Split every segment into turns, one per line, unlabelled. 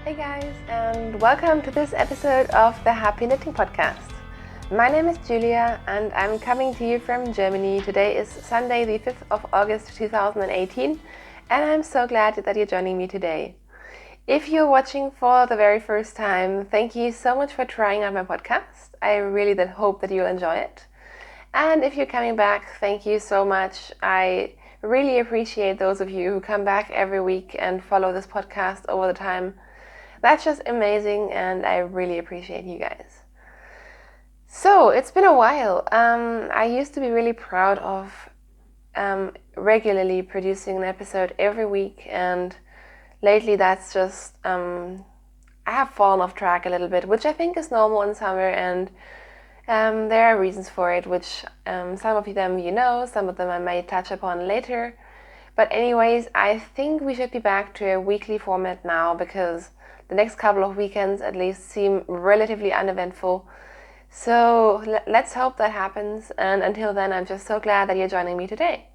Hey guys, and welcome to this episode of the Happy Knitting Podcast. My name is Julia and I'm coming to you from Germany. Today is Sunday, the 5th of August 2018, and I'm so glad that you're joining me today. If you're watching for the very first time, thank you so much for trying out my podcast. I really hope that you'll enjoy it. And if you're coming back, thank you so much. I really appreciate those of you who come back every week and follow this podcast over the time. That's just amazing, and I really appreciate you guys. So, it's been a while. I used to be really proud of regularly producing an episode every week, and lately that's just, I have fallen off track a little bit, which I think is normal in summer, and there are reasons for it, which some of them you know, some of them I may touch upon later. But anyways, I think we should be back to a weekly format now, because the next couple of weekends at least seem relatively uneventful. So let's hope that happens. And until then, I'm just so glad that you're joining me today.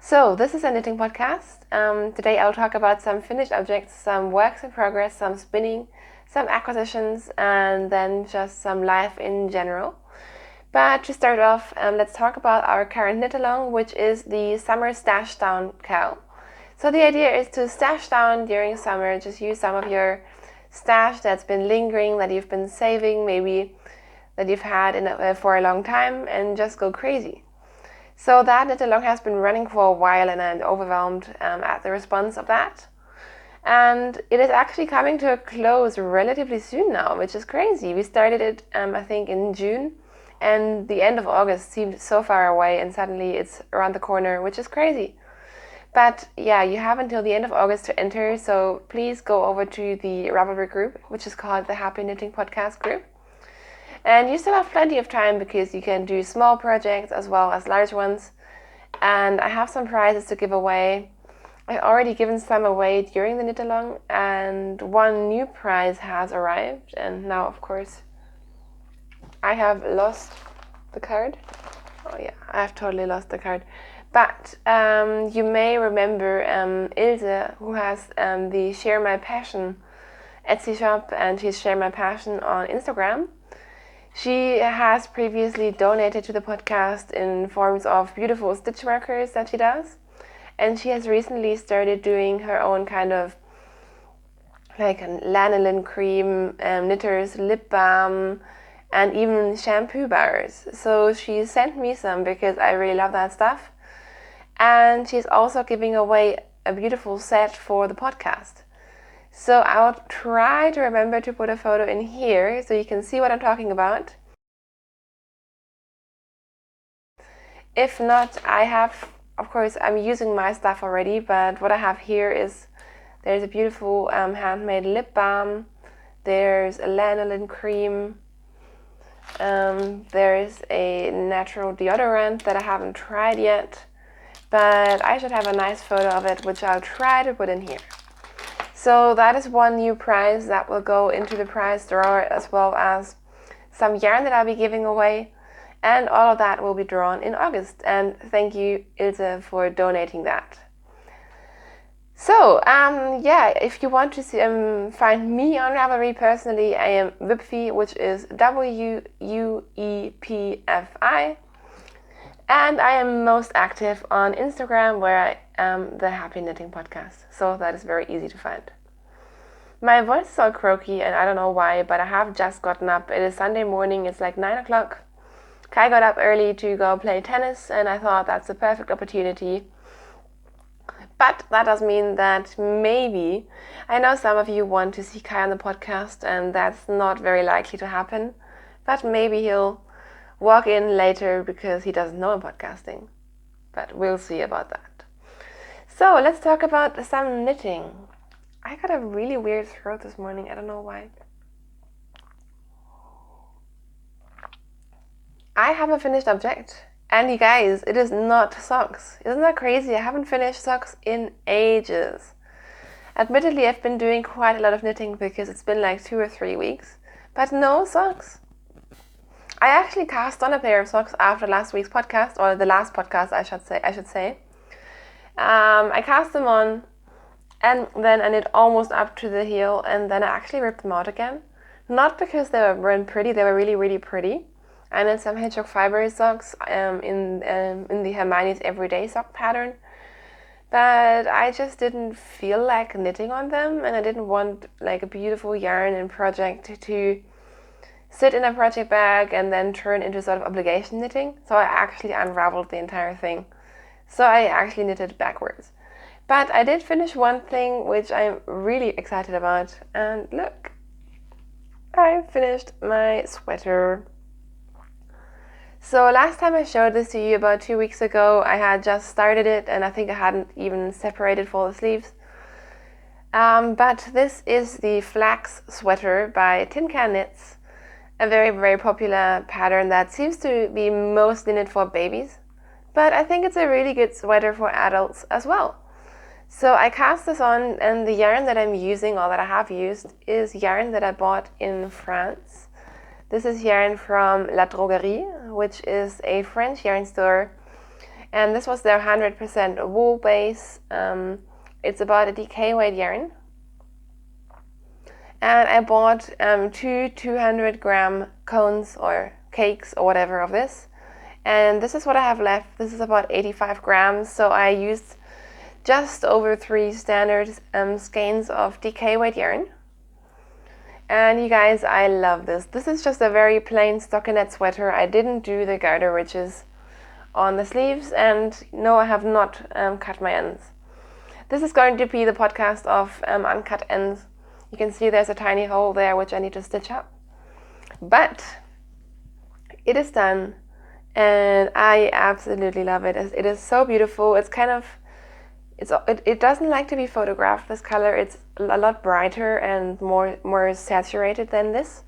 So this is a knitting podcast. Today I'll talk about some finished objects, some works in progress, some spinning, some acquisitions, and then just some life in general. But to start off, let's talk about our current knit along, which is the summer stash down KAL. So the idea is to stash down during summer, just use some of your stash that's been lingering, that you've been saving, maybe that you've had for a long time, and just go crazy. So that knit along has been running for a while, and I'm overwhelmed at the response of that. And it is actually coming to a close relatively soon now, which is crazy. We started it, I think, in June, and the end of August seemed so far away, and suddenly it's around the corner, which is crazy. But yeah, you have until the end of August to enter, so please go over to the Ravelry group, which is called the Happy Knitting Podcast group. And you still have plenty of time, because you can do small projects as well as large ones. And I have some prizes to give away. I've already given some away during the knit along, and one new prize has arrived. And now, of course, I have lost the card. Oh yeah, I have totally lost the card. But you may remember Ilse, who has the Share My Passion Etsy shop, and she's Share My Passion on Instagram. She has previously donated to the podcast in forms of beautiful stitch markers that she does. And she has recently started doing her own kind of like lanolin cream, knitters, lip balm, and even shampoo bars. So she sent me some because I really love that stuff. And she's also giving away a beautiful set for the podcast. So I'll try to remember to put a photo in here so you can see what I'm talking about. If not, I have, of course, I'm using my stuff already, but what I have here is there's a beautiful handmade lip balm, there's a lanolin cream, there's a natural deodorant that I haven't tried yet, but I should have a nice photo of it, which I'll try to put in here. So that is one new prize that will go into the prize drawer, as well as some yarn that I'll be giving away, and all of that will be drawn in August. And thank you, Ilse, for donating that. So, yeah, if you want to find me on Ravelry personally, I am Wupfi, which is WUEPFI. And I am most active on Instagram, where I am the Happy Knitting Podcast. So that is very easy to find. My voice is all croaky, and I don't know why, but I have just gotten up. It is Sunday morning, it's like 9 o'clock. Kai got up early to go play tennis, and I thought that's the perfect opportunity. But that does mean that maybe, I know some of you want to see Kai on the podcast, and that's not very likely to happen, but maybe he'll walk in later because he doesn't know I'm podcasting. But we'll see about that. So let's talk about some knitting. I got a really weird throat this morning, I don't know why. I have a finished object, and you guys, it is not socks. Isn't that crazy? I haven't finished socks in ages. Admittedly, I've been doing quite a lot of knitting because it's been like 2 or 3 weeks, but no socks. I actually cast on a pair of socks after last week's podcast, or the last podcast, I should say. I cast them on, And then I knit almost up to the heel, and then I actually ripped them out again. Not because they weren't pretty, they were really, really pretty. I knit some hedgehog fiber socks in the Hermione's Everyday sock pattern. But I just didn't feel like knitting on them, and I didn't want like a beautiful yarn and project to sit in a project bag and then turn into sort of obligation knitting. So I actually unraveled the entire thing. So I actually knitted backwards. But I did finish one thing which I'm really excited about, and look, I finished my sweater. So last time I showed this to you about 2 weeks ago, I had just started it and I think I hadn't even separated for the sleeves. But this is the Flax Sweater by Tin Can Knits, a very, very popular pattern that seems to be mostly knit for babies. But I think it's a really good sweater for adults as well. So I cast this on, and the yarn that I'm using, or that I have used, is yarn that I bought in France. This is yarn from La Droguerie, which is a French yarn store, and this was their 100% wool base. It's about a DK weight yarn, and I bought 200-gram cones or cakes or whatever of this, and this is what I have left. This is about 85 grams, so I used just over 3 standard skeins of DK weight yarn. And you guys, I love this. This is just a very plain stockinette sweater. I didn't do the garter ridges on the sleeves, and no, I have not cut my ends. This is going to be the podcast of uncut ends. You can see there's a tiny hole there which I need to stitch up. But it is done, and I absolutely love it. It is so beautiful. It's kind of, it doesn't like to be photographed, this color. It's a lot brighter and more saturated than this.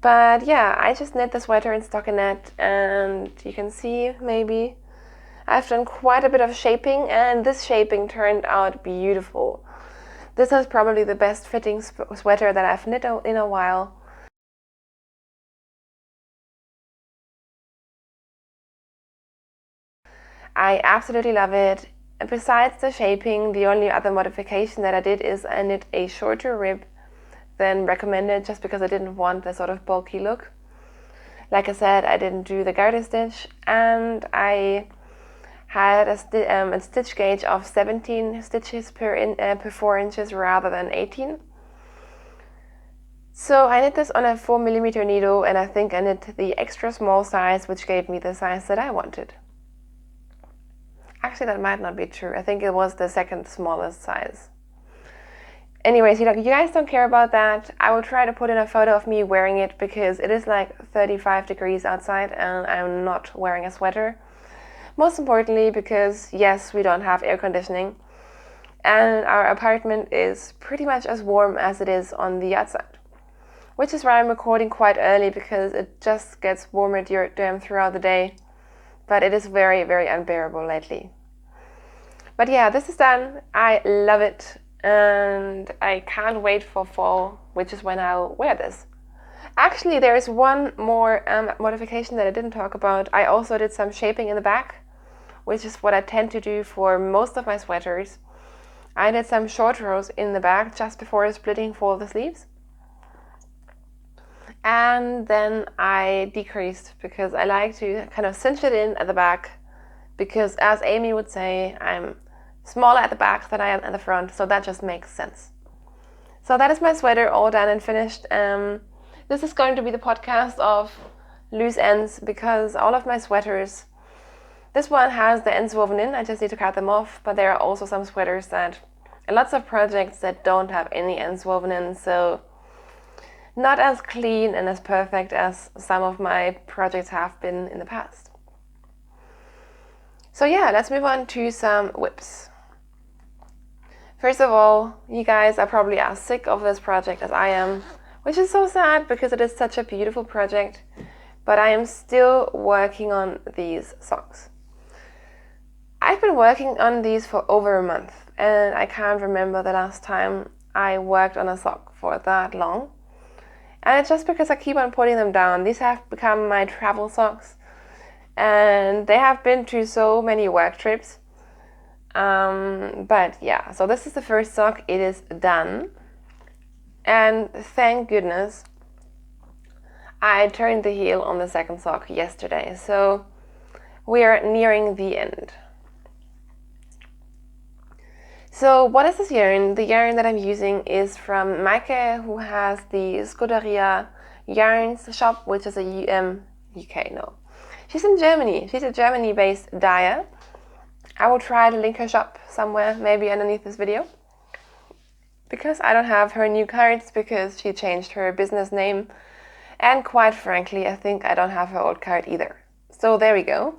But yeah, I just knit the sweater in stockinette, and you can see maybe I've done quite a bit of shaping, and this shaping turned out beautiful. This is probably the best fitting sweater that I've knit in a while. I absolutely love it. Besides the shaping, the only other modification that I did is I knit a shorter rib than recommended, just because I didn't want the sort of bulky look. Like I said, I didn't do the garter stitch, and I had a stitch gauge of 17 stitches per 4 inches rather than 18. So I knit this on a 4mm needle, and I think I knit the extra small size, which gave me the size that I wanted. Actually, that might not be true. I think it was the second smallest size. Anyways, you guys don't care about that. I will try to put in a photo of me wearing it, because it is like 35 degrees outside and I'm not wearing a sweater. Most importantly, because yes, we don't have air conditioning, and our apartment is pretty much as warm as it is on the outside. Which is why I'm recording quite early, because it just gets warmer throughout the day. But it is very, very unbearable lately. But yeah, this is done. I love it, and I can't wait for fall, which is when I'll wear this. Actually, there is one more modification that I didn't talk about. I also did some shaping in the back, which is what I tend to do for most of my sweaters. I did some short rows in the back just before splitting for the sleeves. And then I decreased, because I like to kind of cinch it in at the back, because as Amy would say, I'm smaller at the back than I am at the front, so that just makes sense. So that is my sweater all done and finished. This is going to be the podcast of loose ends, because all of my sweaters, this one has the ends woven in, I just need to cut them off, but there are also some sweaters and lots of projects that don't have any ends woven in, so not as clean and as perfect as some of my projects have been in the past. So yeah, let's move on to some whips. First of all, you guys are probably as sick of this project as I am, which is so sad, because it is such a beautiful project, but I am still working on these socks. I've been working on these for over a month, and I can't remember the last time I worked on a sock for that long. And it's just because I keep on putting them down. These have become my travel socks, and they have been to so many work trips. But yeah, so this is the first sock. It is done. And thank goodness I turned the heel on the second sock yesterday. So we are nearing the end. So what is this yarn? The yarn that I'm using is from Maike, who has the Scuderia Yarns shop, which is a UK, no. She's in Germany. She's a Germany-based dyer. I will try to link her shop somewhere, maybe underneath this video. Because I don't have her new cards, because she changed her business name. And quite frankly, I think I don't have her old card either. So there we go.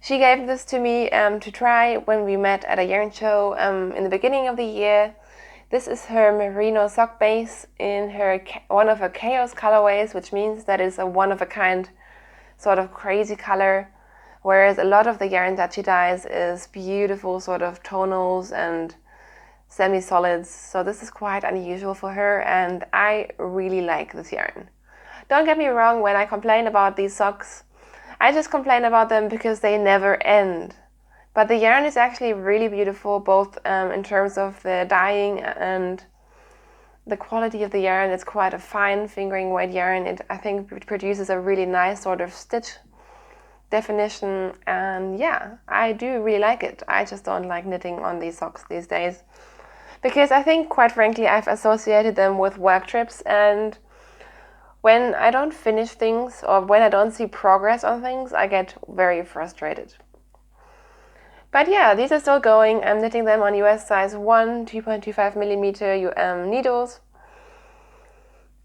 She gave this to me to try when we met at a yarn show in the beginning of the year. This is her merino sock base in one of her chaos colorways, which means that it's a one-of-a-kind sort of crazy color, whereas a lot of the yarn that she dyes is beautiful sort of tonals and semi-solids. So this is quite unusual for her, and I really like this yarn. Don't get me wrong, when I complain about these socks, I just complain about them because they never end. But the yarn is actually really beautiful, both in terms of the dyeing and the quality of the yarn. It's quite a fine fingering weight yarn. I think it produces a really nice sort of stitch definition. And yeah, I do really like it. I just don't like knitting on these socks these days, because I think, quite frankly, I've associated them with work trips, and when I don't finish things or when I don't see progress on things, I get very frustrated. But yeah, these are still going. I'm knitting them on US size 1, 2.25 millimeter needles.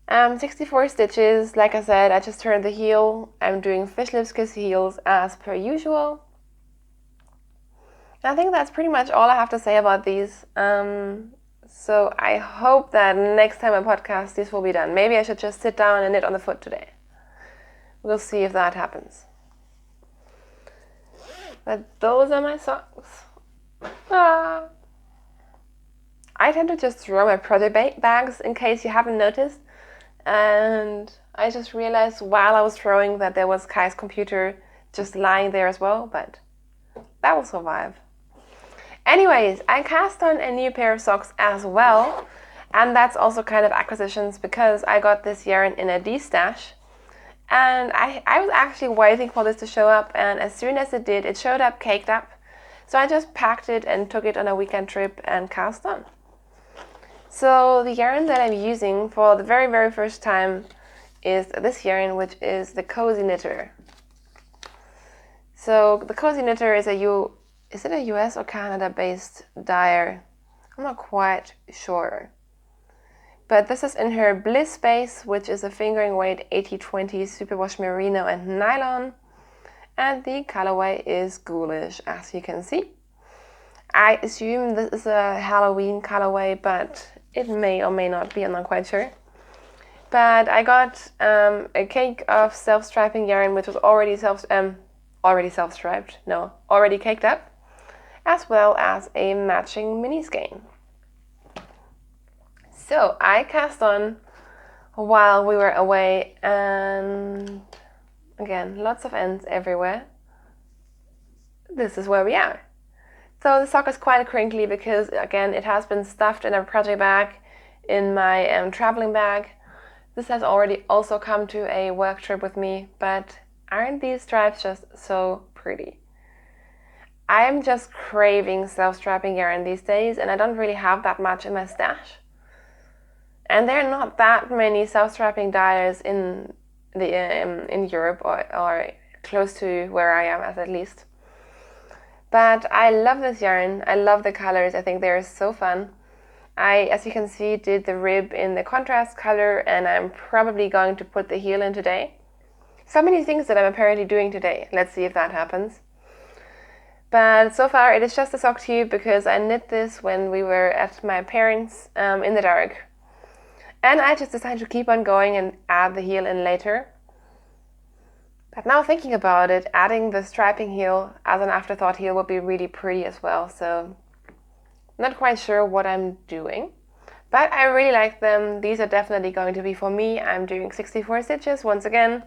64 stitches. Like I said, I just turned the heel. I'm doing fish lips kiss heels as per usual. I think that's pretty much all I have to say about these. So I hope that next time I podcast, this will be done. Maybe I should just sit down and knit on the foot today. We'll see if that happens. But those are my socks. I tend to just throw my project bags in case you haven't noticed. And I just realized while I was throwing that there was Kai's computer just lying there as well, but that will survive. Anyways, I cast on a new pair of socks as well, and that's also kind of acquisitions because I got this yarn in a D-stash, and I was actually waiting for this to show up, and as soon as it did, it showed up caked up. So I just packed it and took it on a weekend trip and cast on. So the yarn that I'm using for the very, very first time is this yarn, which is the Cozy Knitter. So the Cozy Knitter is is it a US or Canada based dyer? I'm not quite sure. But this is in her Bliss base, which is a fingering weight 80/20 superwash merino and nylon. And the colorway is ghoulish, as you can see. I assume this is a Halloween colorway, but it may or may not be, I'm not quite sure. But I got a cake of self-striping yarn, which was already caked up, as well as a matching mini skein. So I cast on while we were away, and again, lots of ends everywhere. This is where we are. So the sock is quite crinkly because, again, it has been stuffed in a project bag in my traveling bag. This has already also come to a work trip with me, but aren't these stripes just so pretty? I'm just craving self-striping yarn these days, and I don't really have that much in my stash. And there are not that many self-striping dyers in Europe or close to where I am at least. But I love this yarn. I love the colors. I think they're so fun. I, as you can see, did the rib in the contrast color, and I'm probably going to put the heel in today. So many things that I'm apparently doing today. Let's see if that happens. But so far it is just a sock tube because I knit this when we were at my parents' in the dark. And I just decided to keep on going and add the heel in later. But now thinking about it, adding the striping heel as an afterthought heel would be really pretty as well. So not quite sure what I'm doing. But I really like them. These are definitely going to be for me. I'm doing 64 stitches once again.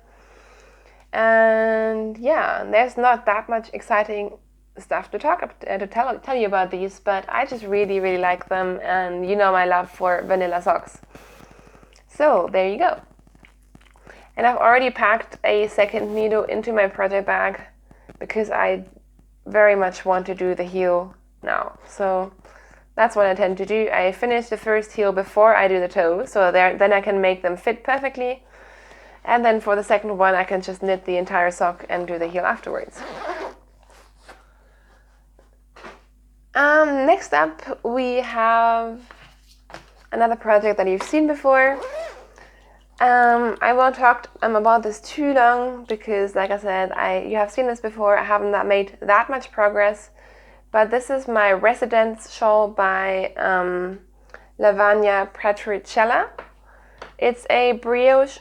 And yeah, there's not that much exciting stuff to tell you about these, but I just really like them, and you know my love for vanilla socks. So there you go. And I've already packed a second needle into my project bag because I very much want to do the heel now. So that's what I tend to do. I finish the first heel before I do the toe, so then I can make them fit perfectly. And then for the second one, I can just knit the entire sock and do the heel afterwards. Next up, we have another project that you've seen before. I won't talk about this too long because, like I said, you have seen this before. I haven't made that much progress, but this is my residence shawl by Lavagna Petricella. It's a brioche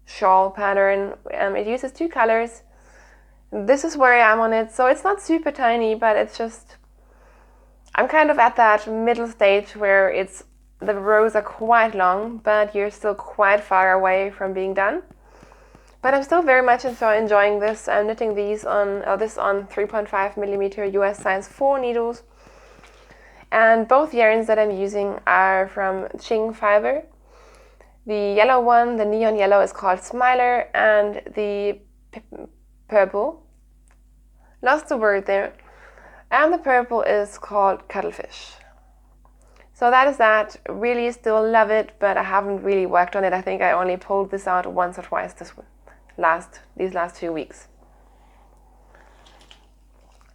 shawl pattern. It uses 2 colors. This is where I am on it, so it's not super tiny, but it's just, I'm kind of at that middle stage where the rows are quite long, but you're still quite far away from being done. But I'm still very much enjoying this. I'm knitting this on 3.5mm US size 4 needles. And both yarns that I'm using are from Qing Fiber. The yellow one, the neon yellow, is called Smiler, and the purple, lost the word there, and the purple is called Cuttlefish. So that is that. Really still love it, but I haven't really worked on it. I think I only pulled this out once or twice these last 2 weeks.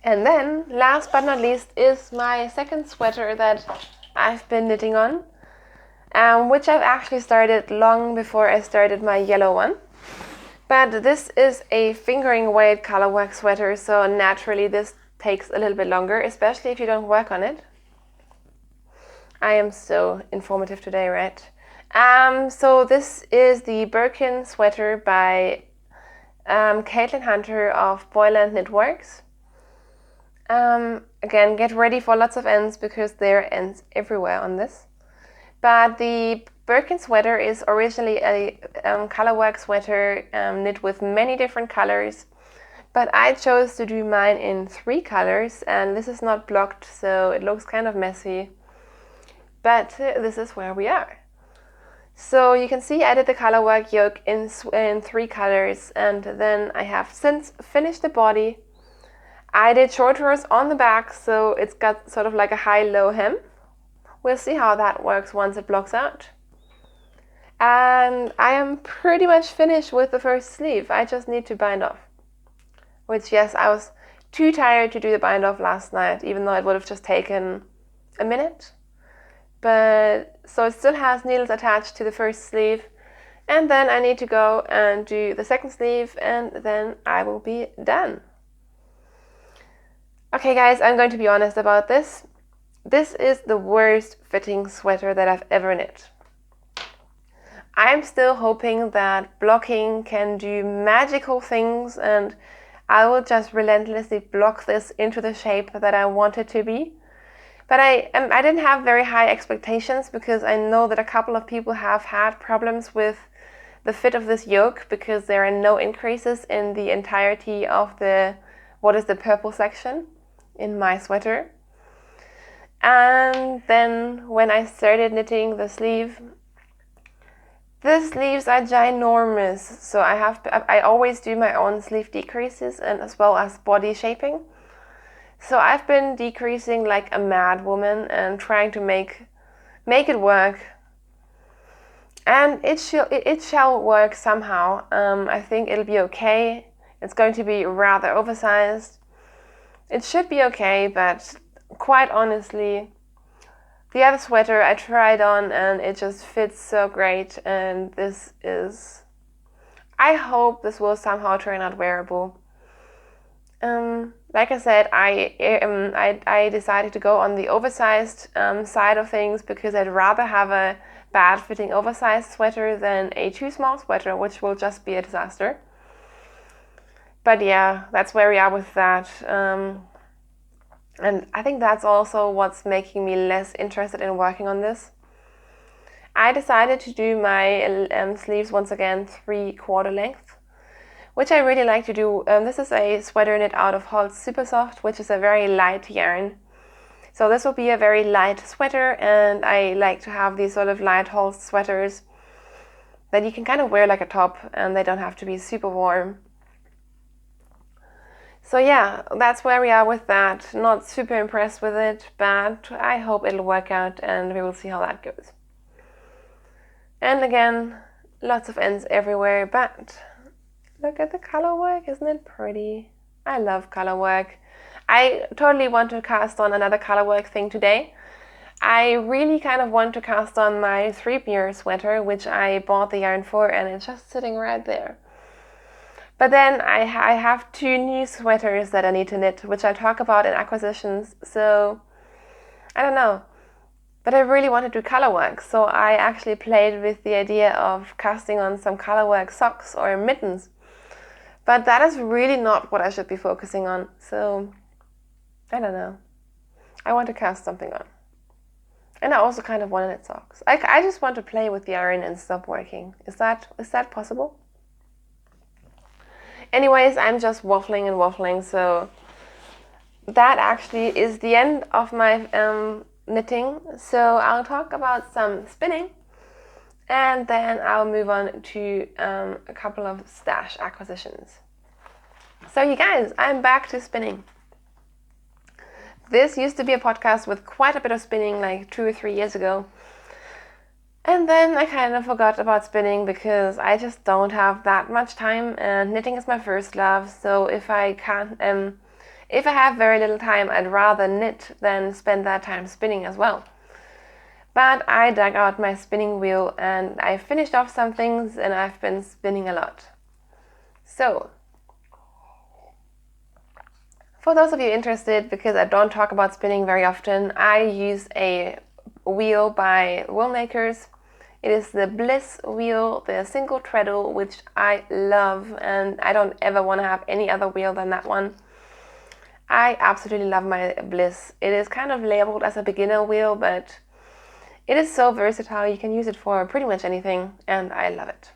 And then, last but not least, is my second sweater that I've been knitting on, which I've actually started long before I started my yellow one. But this is a fingering weight colorwork sweater, so naturally this takes a little bit longer, especially if you don't work on it. I am so informative today, right? So this is the Birkin sweater by Caitlin Hunter of Boyland Knitworks. Again, get ready for lots of ends because there are ends everywhere on this. But the Birkin sweater is originally a colorwork sweater knit with many different colors, but I chose to do mine in 3 colors, and this is not blocked, so it looks kind of messy, but this is where we are. So you can see I did the colorwork yoke in 3 colors, and then I have since finished the body. I did short rows on the back, so it's got sort of like a high-low hem. We'll see how that works once it blocks out. And I am pretty much finished with the first sleeve. I just need to bind off. Which, yes, I was too tired to do the bind off last night, even though it would have just taken a minute. But so it still has needles attached to the first sleeve. And then I need to go and do the second sleeve, and then I will be done. Okay guys, I'm going to be honest about this. This is the worst fitting sweater that I've ever knit. I'm still hoping that blocking can do magical things and I will just relentlessly block this into the shape that I want it to be. But I didn't have very high expectations because I know that a couple of people have had problems with the fit of this yoke because there are no increases in the entirety of the purple section in my sweater. And then when I started knitting the sleeve, the sleeves are ginormous, so I always do my own sleeve decreases and as well as body shaping. So I've been decreasing like a mad woman and trying to make it work. And it shall work somehow. I think it'll be okay. It's going to be rather oversized. It should be okay, but quite honestly, the other sweater I tried on and it just fits so great, and I hope this will somehow turn out wearable. Like I said, I decided to go on the oversized side of things because I'd rather have a bad fitting oversized sweater than a too small sweater, which will just be a disaster. But yeah, that's where we are with that. And I think that's also what's making me less interested in working on this. I decided to do my sleeves once again 3/4 length, which I really like to do. This is a sweater knit out of Holz Super Soft, which is a very light yarn. So this will be a very light sweater, and I like to have these sort of light Holz sweaters that you can kind of wear like a top, and they don't have to be super warm. So yeah, that's where we are with that. Not super impressed with it, but I hope it'll work out, and we will see how that goes. And again, lots of ends everywhere, but look at the color work, isn't it pretty? I love color work. I totally want to cast on another color work thing today. I really kind of want to cast on my 3-meter sweater, which I bought the yarn for, and it's just sitting right there. But then I have 2 new sweaters that I need to knit, which I'll talk about in acquisitions, so I don't know. But I really want to do color work, so I actually played with the idea of casting on some color work socks or mittens. But that is really not what I should be focusing on, so I don't know. I want to cast something on. And I also kind of want to knit socks. I just want to play with the yarn and stop working. Is that possible? Anyways, I'm just waffling and waffling, so that actually is the end of my knitting. So I'll talk about some spinning, and then I'll move on to a couple of stash acquisitions. So you guys, I'm back to spinning. This used to be a podcast with quite a bit of spinning like 2 or 3 years ago. And then I kind of forgot about spinning because I just don't have that much time, and knitting is my first love. So if I have very little time, I'd rather knit than spend that time spinning as well. But I dug out my spinning wheel and I finished off some things, and I've been spinning a lot. So for those of you interested, because I don't talk about spinning very often, I use a wheel by Woolmakers. It is the Bliss wheel, the single treadle, which I love, and I don't ever want to have any other wheel than that one. I absolutely love my Bliss. It is kind of labeled as a beginner wheel, but it is so versatile. You can use it for pretty much anything, and I love it.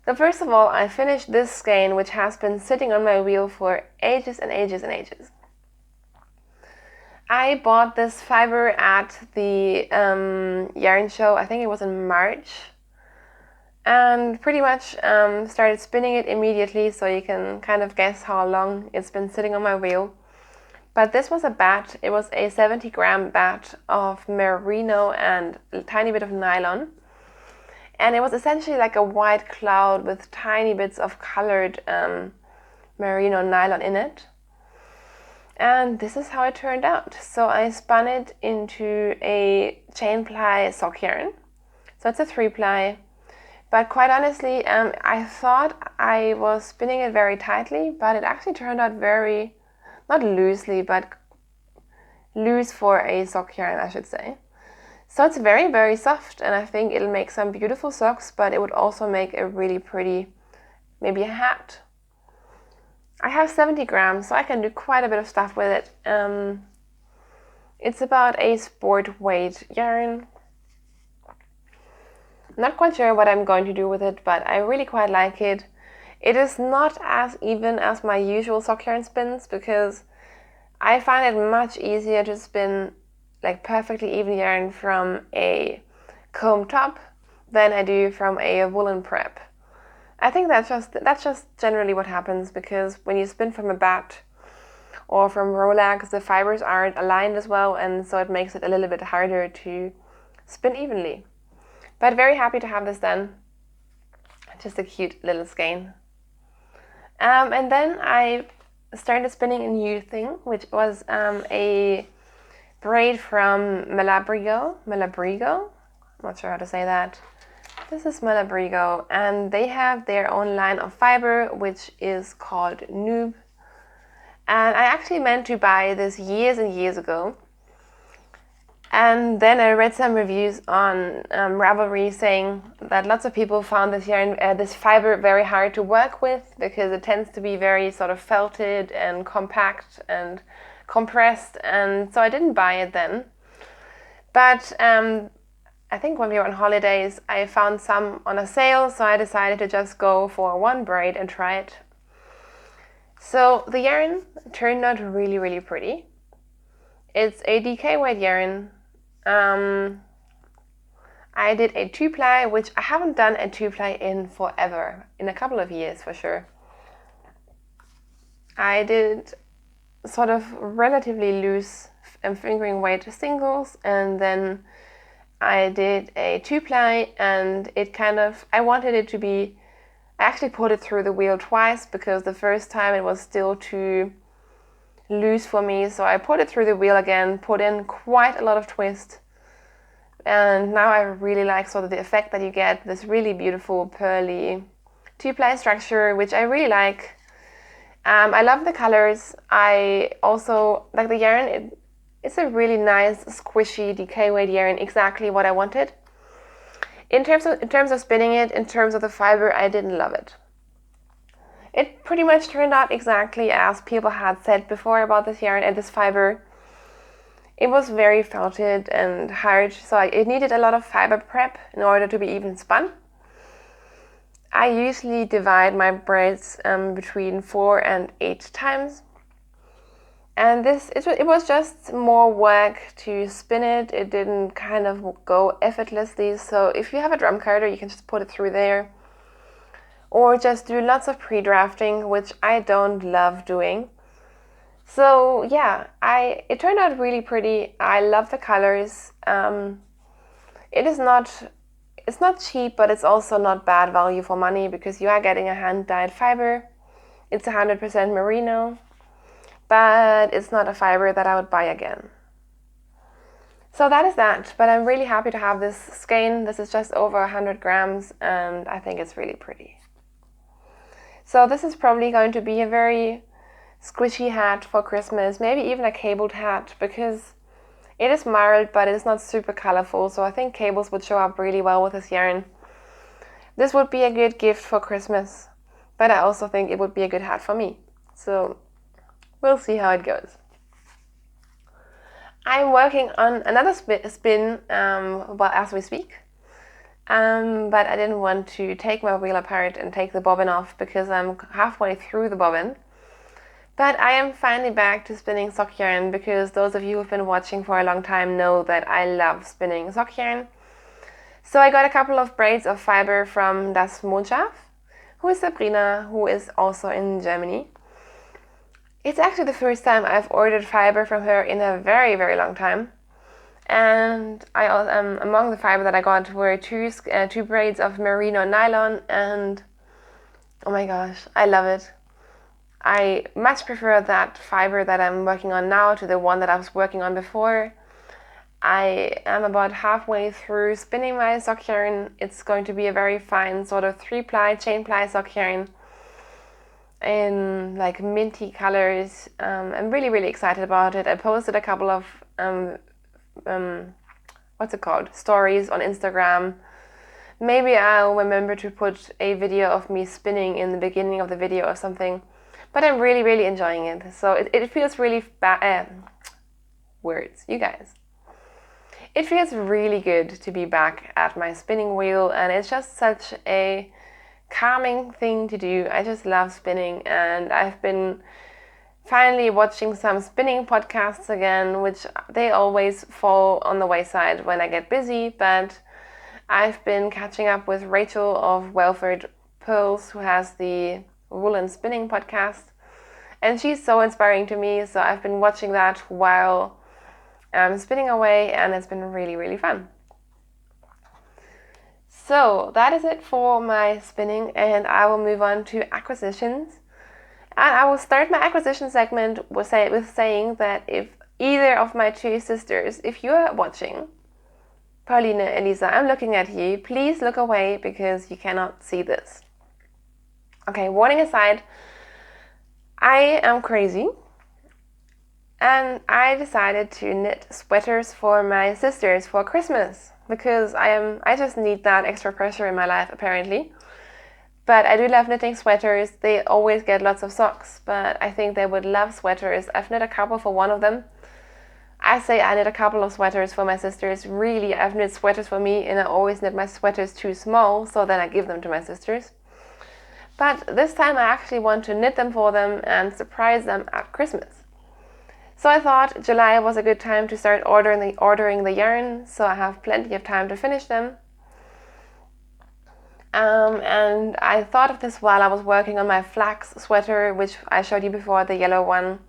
So first of all, I finished this skein, which has been sitting on my wheel for ages and ages and ages. I bought this fiber at the yarn show, I think it was in March, and pretty much started spinning it immediately, so you can kind of guess how long it's been sitting on my wheel. But this was a bat. It was a 70-gram bat of merino and a tiny bit of nylon. And it was essentially like a white cloud with tiny bits of colored merino nylon in it. And this is how it turned out. So I spun it into a chain ply sock yarn. So it's a 3-ply. But quite honestly, I thought I was spinning it very tightly, but it actually turned out very, not loosely, but loose for a sock yarn, I should say. So it's very, very soft, and I think it'll make some beautiful socks, but it would also make a really pretty, maybe a hat. I have 70 grams, so I can do quite a bit of stuff with it. It's about a sport weight yarn. Not quite sure what I'm going to do with it, but I really quite like it. It is not as even as my usual sock yarn spins, because I find it much easier to spin like perfectly even yarn from a comb top than I do from a woolen prep. I think that's just generally what happens, because when you spin from a bat or from Rollax, the fibers aren't aligned as well, and so it makes it a little bit harder to spin evenly. But very happy to have this done. Just a cute little skein. And then I started spinning a new thing, which was a braid from Malabrigo. I'm not sure how to say that. This is Malabrigo, and they have their own line of fiber, which is called Noob. And I actually meant to buy this years and years ago. And then I read some reviews on Ravelry saying that lots of people found this yarn, this fiber very hard to work with, because it tends to be very sort of felted and compact and compressed, and so I didn't buy it then. But I think when we were on holidays, I found some on a sale, so I decided to just go for one braid and try it. So the yarn turned out really, really pretty. It's a DK weight yarn. I did a 2-ply, which I haven't done a 2-ply in forever, in a couple of years for sure. I did sort of relatively loose fingering weight singles, and then I did a 2-ply, and I wanted it to be, I actually put it through the wheel twice because the first time it was still too loose for me, so I put it through the wheel again, put in quite a lot of twist, and now I really like sort of the effect that you get, this really beautiful pearly 2-ply structure, which I really like. I love the colors. I also like the yarn. It's a really nice, squishy DK weight yarn, exactly what I wanted. In terms of spinning it, in terms of the fiber, I didn't love it. It pretty much turned out exactly as people had said before about this yarn and this fiber. It was very felted and hard, so it needed a lot of fiber prep in order to be even spun. I usually divide my braids between 4 and 8 times. And it was just more work to spin it. It didn't kind of go effortlessly. So if you have a drum carder, you can just put it through there. Or just do lots of pre-drafting, which I don't love doing. So yeah, it turned out really pretty. I love the colors. It's not cheap, but it's also not bad value for money because you are getting a hand-dyed fiber. It's 100% merino, but it's not a fiber that I would buy again. So that is that, but I'm really happy to have this skein. This is just over 100 grams, and I think it's really pretty. So this is probably going to be a very squishy hat for Christmas, maybe even a cabled hat, because it is mild, but it's not super colorful, so I think cables would show up really well with this yarn. This would be a good gift for Christmas, but I also think it would be a good hat for me. So we'll see how it goes. I'm working on another spin as we speak, but I didn't want to take my wheel apart and take the bobbin off because I'm halfway through the bobbin. But I am finally back to spinning sock yarn because those of you who have been watching for a long time know that I love spinning sock yarn. So I got a couple of braids of fiber from Das Mondschaf, who is Sabrina, who is also in Germany. It's actually the first time I've ordered fiber from her in a very, very long time. And among the fiber that I got were two braids of merino nylon, and oh my gosh, I love it. I much prefer that fiber that I'm working on now to the one that I was working on before. I am about halfway through spinning my sock yarn. It's going to be a very fine sort of 3-ply, chain-ply sock yarn in like minty colors. I'm really, really excited about it. I posted a couple of stories on Instagram. Maybe I'll remember to put a video of me spinning in the beginning of the video or something. But I'm really, really enjoying it. So it feels really words, you guys. It feels really good to be back at my spinning wheel, and it's just such a calming thing to do. I just love spinning, and I've been finally watching some spinning podcasts again, which they always fall on the wayside when I get busy, but I've been catching up with Rachel of Welford Pearls, who has the Woolen Spinning podcast, and she's so inspiring to me, so I've been watching that while I'm spinning away, and it's been really, really fun. So that is it for my spinning, and I will move on to acquisitions. And I will start my acquisition segment with saying that if either of my two sisters, if you are watching, Pauline, Elisa, I'm looking at you, please look away because you cannot see this. Okay, warning aside, I am crazy, and I decided to knit sweaters for my sisters for Christmas because I just need that extra pressure in my life apparently. But I do love knitting sweaters. They always get lots of socks, but I think they would love sweaters. I've knit a couple for one of them. I say I knit a couple of sweaters for my sisters. Really, I've knit sweaters for me, and I always knit my sweaters too small, so then I give them to my sisters. But this time I actually want to knit them for them and surprise them at Christmas. So I thought July was a good time to start ordering the yarn, so I have plenty of time to finish them. And I thought of this while I was working on my flax sweater, which I showed you before, the yellow one.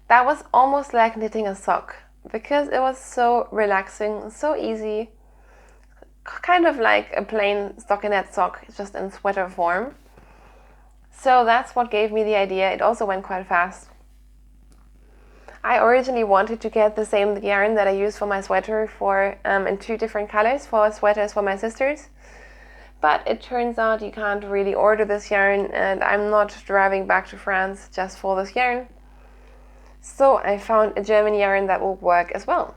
That was almost like knitting a sock because it was so relaxing, so easy, kind of like a plain stockinette sock, just in sweater form. So that's what gave me the idea. It also went quite fast. I originally wanted to get the same yarn that I used for my sweater in 2 different colors for sweaters for my sisters. But it turns out you can't really order this yarn, and I'm not driving back to France just for this yarn. So I found a German yarn that will work as well.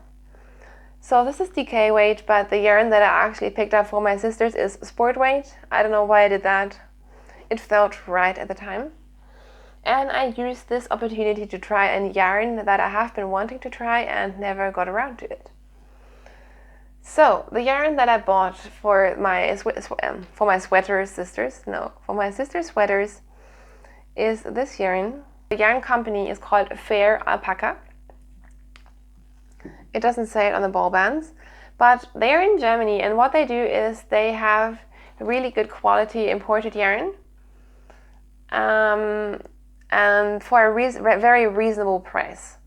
So this is DK weight, but the yarn that I actually picked up for my sisters is sport weight. I don't know why I did that. It felt right at the time. And I used this opportunity to try a yarn that I have been wanting to try and never got around to it. So the yarn that I bought for my sisters' sweaters is this yarn. The yarn company is called Fair Alpaca. It doesn't say it on the ball bands, but they're in Germany, and what they do is they have really good quality imported yarn, and for a very reasonable price.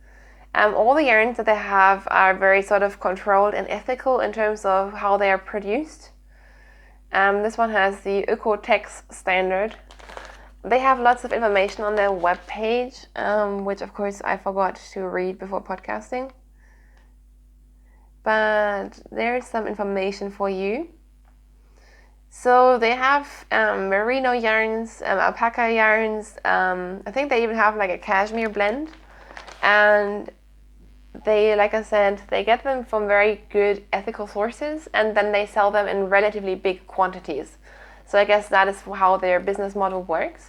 All the yarns that they have are very sort of controlled and ethical in terms of how they are produced. This one has the Oeko-Tex standard. They have lots of information on their webpage, which of course I forgot to read before podcasting. But there's some information for you. So they have merino yarns, alpaca yarns. I think they even have like a cashmere blend. And they, like I said, they get them from very good ethical sources, and then they sell them in relatively big quantities. So I guess that is how their business model works.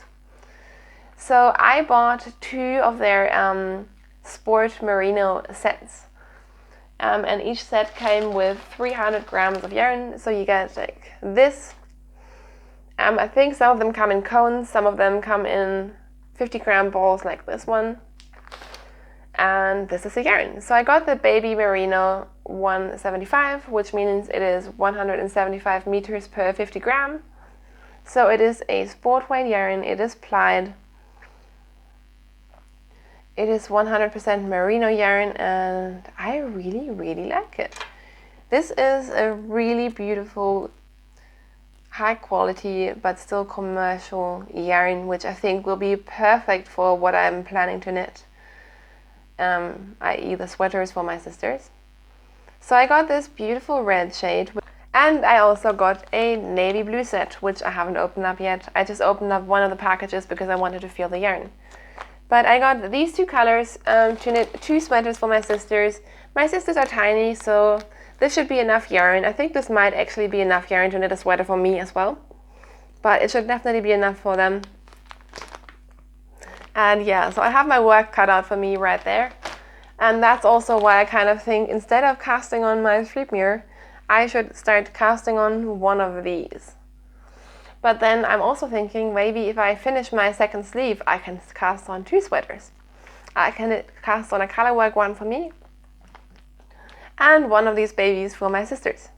So I bought 2 of their sport merino sets. And each set came with 300 grams of yarn. So you get like this. I think some of them come in cones, some of them come in 50-gram balls like this one. And this is the yarn. So I got the baby merino 175, which means it is 175 meters per 50 gram. So it is a sport weight yarn. It is plied. It is 100% merino yarn, and I really, really like it. This is a really beautiful, high quality, but still commercial yarn, which I think will be perfect for what I'm planning to knit. I.e. the sweaters for my sisters. So I got this beautiful red shade, and I also got a navy blue set, which I haven't opened up yet. I just opened up one of the packages because I wanted to feel the yarn. But I got these 2 colors to knit 2 sweaters for my sisters. My sisters are tiny, so this should be enough yarn. I think this might actually be enough yarn to knit a sweater for me as well. But it should definitely be enough for them. And yeah, so I have my work cut out for me right there. And that's also why I kind of think instead of casting on my sleep mirror, I should start casting on one of these. But then I'm also thinking maybe if I finish my second sleeve, I can cast on 2 sweaters. I can cast on a colorwork one for me and one of these babies for my sisters.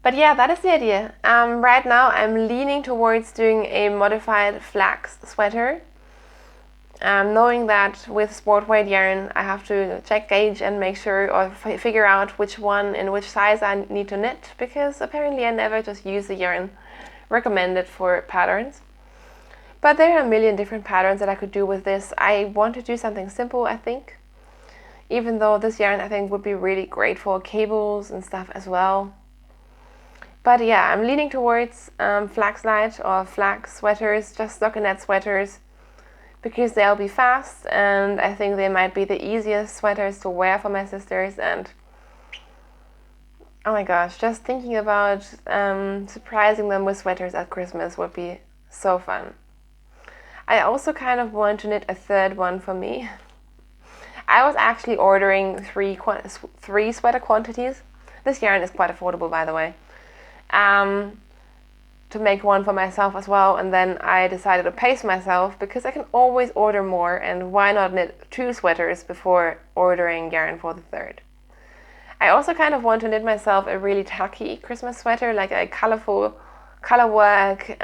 But yeah, that is the idea. Right now I'm leaning towards doing a modified flax sweater. Knowing that with sport weight yarn I have to check gauge and make sure or figure out which one and which size I need to knit, because apparently I never just use the yarn recommended for patterns. But there are a million different patterns that I could do with this. I want to do something simple, I think. Even though this yarn I think would be really great for cables and stuff as well. But yeah, I'm leaning towards flaxlight or flax sweaters, just stockinette sweaters, because they'll be fast and I think they might be the easiest sweaters to wear for my sisters. And oh my gosh, just thinking about surprising them with sweaters at Christmas would be so fun. I also kind of want to knit a third one for me. I was actually ordering three sweater quantities. This yarn is quite affordable, by the way. To make one for myself as well, and then I decided to pace myself because I can always order more, and why not knit 2 sweaters before ordering yarn for the third. I also kind of want to knit myself a really tacky Christmas sweater, like a colorful color work,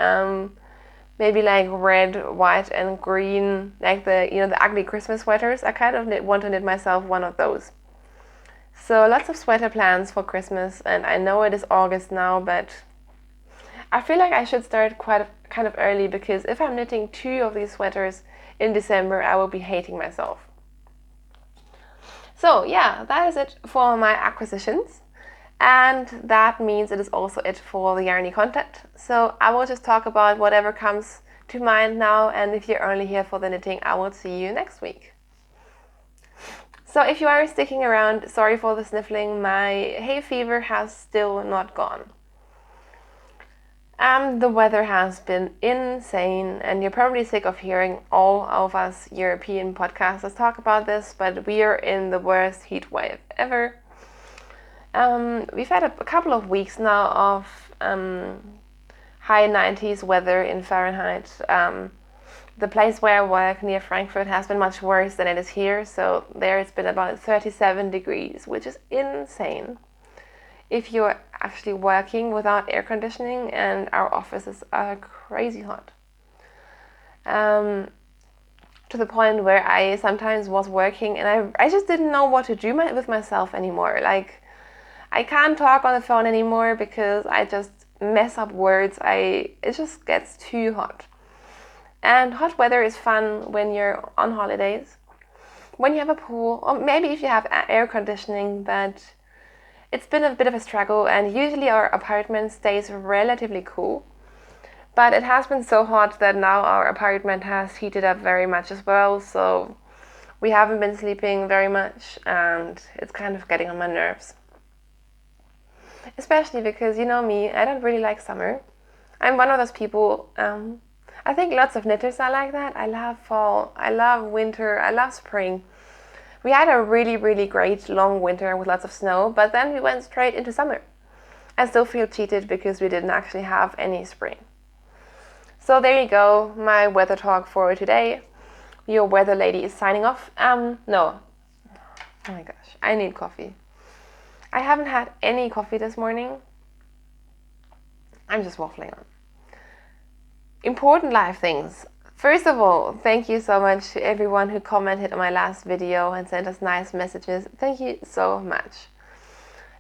maybe like red, white, and green, like the ugly Christmas sweaters. I kind of want to knit myself one of those. So lots of sweater plans for Christmas, and I know it is August now, but I feel like I should start kind of early, because if I'm knitting 2 of these sweaters in December, I will be hating myself. So yeah, that is it for my acquisitions. And that means it is also it for the Yarny content. So I will just talk about whatever comes to mind now, and if you're only here for the knitting, I will see you next week. So if you are sticking around, sorry for the sniffling, my hay fever has still not gone. The weather has been insane, and you're probably sick of hearing all of us European podcasters talk about this, but we are in the worst heat wave ever. We've had a couple of weeks now of high 90s weather in Fahrenheit. The place where I work near Frankfurt has been much worse than it is here, so there it's been about 37 degrees, which is insane if you're actually working without air conditioning, and our offices are crazy hot. To the point where I sometimes was working and I just didn't know what to do with myself anymore. Like, I can't talk on the phone anymore because I just mess up words. It just gets too hot. And hot weather is fun when you're on holidays, when you have a pool, or maybe if you have air conditioning, but it's been a bit of a struggle, and usually our apartment stays relatively cool. But it has been so hot that now our apartment has heated up very much as well, so we haven't been sleeping very much, and it's kind of getting on my nerves. Especially because, you know me, I don't really like summer. I'm one of those people, I think lots of knitters are like that. I love fall, I love winter, I love spring. We had a really, really great long winter with lots of snow, but then we went straight into summer. I still feel cheated because we didn't actually have any spring. So there you go, my weather talk for today. Your weather lady is signing off. No. Oh my gosh, I need coffee. I haven't had any coffee this morning. I'm just waffling on. Important life things. First of all, thank you so much to everyone who commented on my last video and sent us nice messages. Thank you so much.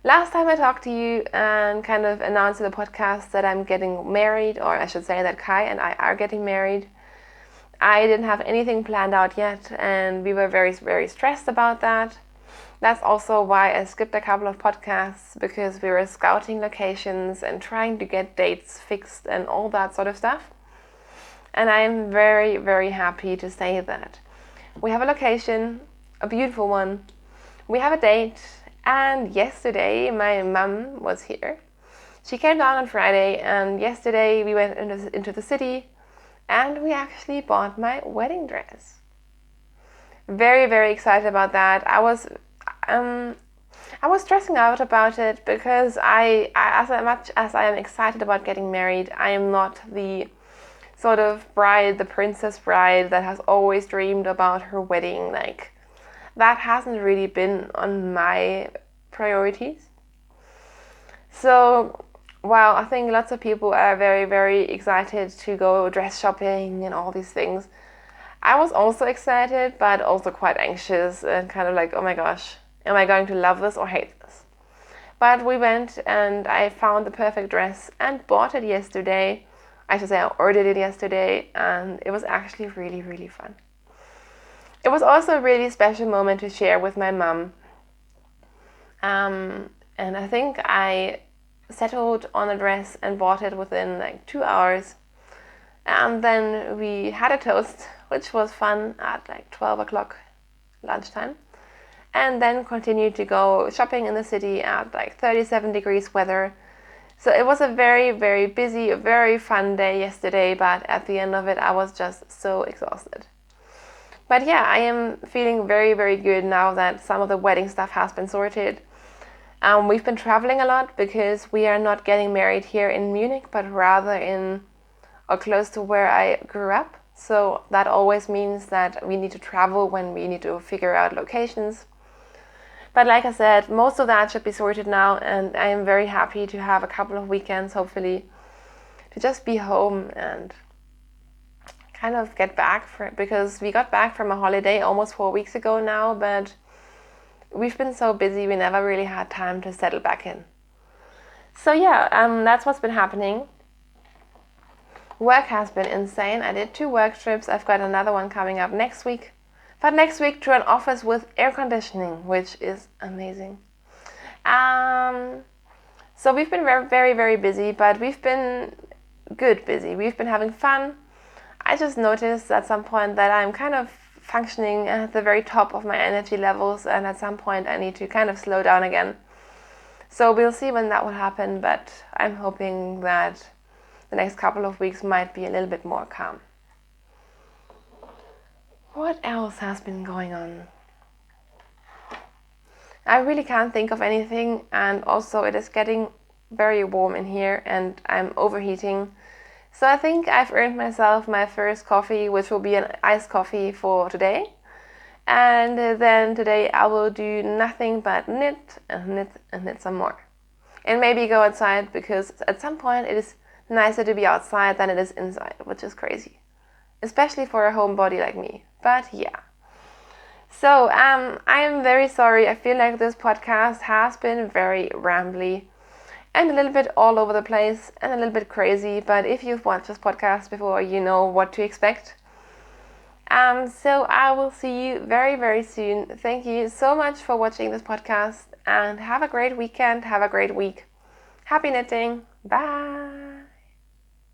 Last time I talked to you and kind of announced in the podcast that I'm getting married, or I should say that Kai and I are getting married. I didn't have anything planned out yet, and we were very, very stressed about that. That's also why I skipped a couple of podcasts, because we were scouting locations and trying to get dates fixed and all that sort of stuff. And I'm very, very happy to say that we have a location, a beautiful one. We have a date, and yesterday my mum was here. She came down on Friday, and yesterday we went into the city, and we actually bought my wedding dress. Very, very excited about that. I was stressing out about it because as much as I am excited about getting married, I am not the sort of bride, the princess bride that has always dreamed about her wedding. Like, that hasn't really been on my priorities. So while I think lots of people are very, very excited to go dress shopping and all these things, I was also excited, but also quite anxious and kind of like, oh my gosh, am I going to love this or hate this? But we went, and I found the perfect dress and bought it yesterday. I should say I ordered it yesterday, and it was actually really, really fun. It was also a really special moment to share with my mum. And I think I settled on a dress and bought it within like 2 hours. And then we had a toast, which was fun, at like 12 o'clock lunchtime. And then continued to go shopping in the city at like 37 degrees weather. So it was a very, very busy, very fun day yesterday, but at the end of it, I was just so exhausted. But yeah, I am feeling very, very good now that some of the wedding stuff has been sorted. We've been traveling a lot because we are not getting married here in Munich, but rather in or close to where I grew up. So that always means that we need to travel when we need to figure out locations. But like I said, most of that should be sorted now, and I am very happy to have a couple of weekends, hopefully, to just be home and kind of get back because we got back from a holiday almost 4 weeks ago now, but we've been so busy we never really had time to settle back in. So yeah, that's what's been happening. Work has been insane. I did 2 work trips. I've got another one coming up next week. But next week to an office with air conditioning, which is amazing. So we've been very, very, very busy, but we've been good busy. We've been having fun. I just noticed at some point that I'm kind of functioning at the very top of my energy levels, and at some point I need to kind of slow down again. So we'll see when that will happen, but I'm hoping that the next couple of weeks might be a little bit more calm. What else has been going on? I really can't think of anything, and also it is getting very warm in here and I'm overheating. So I think I've earned myself my first coffee, which will be an iced coffee for today. And then today I will do nothing but knit and knit and knit some more. And maybe go outside, because at some point it is nicer to be outside than it is inside, which is crazy. Especially for a homebody like me. But yeah. So I am very sorry. I feel like this podcast has been very rambly and a little bit all over the place and a little bit crazy. But if you've watched this podcast before, you know what to expect. So I will see you very, very soon. Thank you so much for watching this podcast, and have a great weekend. Have a great week. Happy knitting. Bye.